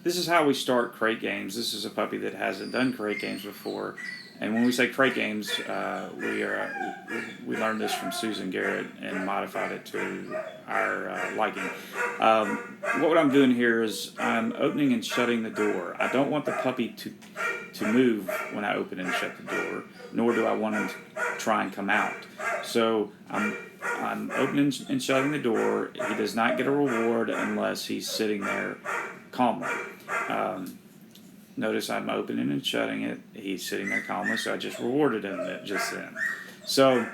this is how we start crate games. This is a puppy that hasn't done crate games before. And when we say crate games, we learned this from Susan Garrett and modified it to our liking. What I'm doing here is I'm opening and shutting the door. I don't want the puppy to move when I open and shut the door, nor do I want him to try and come out. So I'm opening and shutting the door. He does not get a reward unless he's sitting there calmly. Notice I'm opening and shutting it. He's sitting there calmly, so I just rewarded him just then. So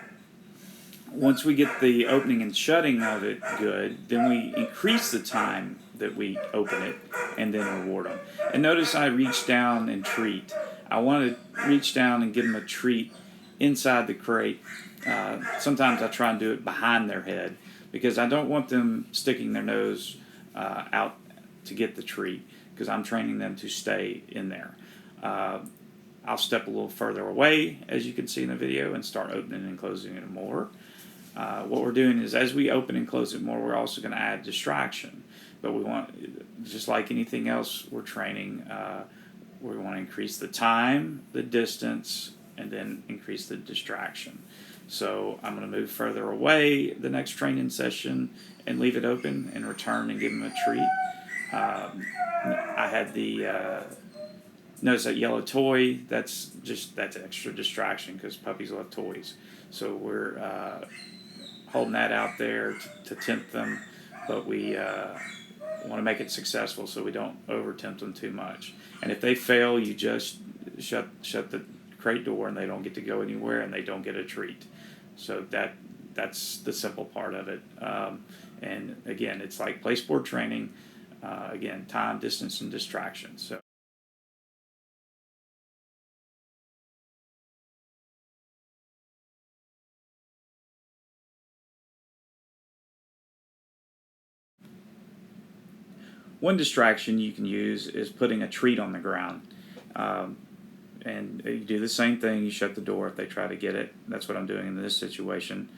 once we get the opening and shutting of it good, then we increase the time that we open it and then reward them. And notice I reach down and treat. I want to reach down and give them a treat inside the crate. Sometimes I try and do it behind their head because I don't want them sticking their nose out to get the treat, because I'm training them to stay in there. I'll step a little further away, as you can see in the video, and start opening and closing it more. What we're doing is, as we open and close it more, we're also going to add distraction. But we want, just like anything else we're training, we want to increase the time, the distance, and then increase the distraction. So I'm going to move further away the next training session and leave it open and return and give them a treat. I had notice that yellow toy. That's extra distraction because puppies love toys. So we're holding that out there to tempt them, but we want to make it successful so we don't over tempt them too much. And if they fail, you just shut the crate door and they don't get to go anywhere and they don't get a treat. So that's the simple part of it. And again, it's like play sport training. Again, time, distance, and distraction. So one distraction you can use is putting a treat on the ground. And you do the same thing. You shut the door if they try to get it. That's what I'm doing in this situation.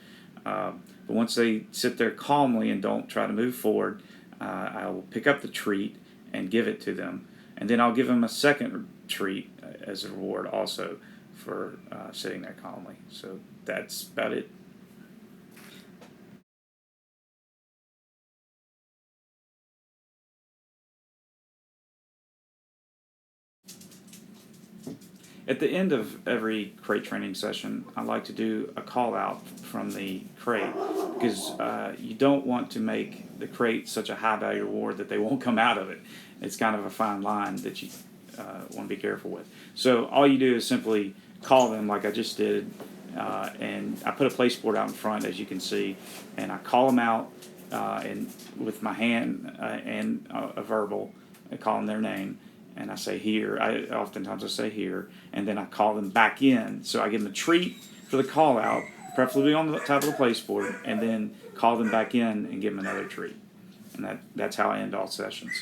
But once they sit there calmly and don't try to move forward, I will pick up the treat and give it to them. And then I'll give them a second treat as a reward also for sitting there calmly. So that's about it. At the end of every crate training session, I like to do a call out from the crate because you don't want to make the crate such a high value reward that they won't come out of it. It's kind of a fine line that you want to be careful with. So all you do is simply call them like I just did, and I put a place board out in front, as you can see, and I call them out and with my hand and a verbal, I call them their name. And I say here, oftentimes I say here, and then I call them back in. So I give them a treat for the call out, preferably on the top of the place board, and then call them back in and give them another treat. And that's how I end all sessions.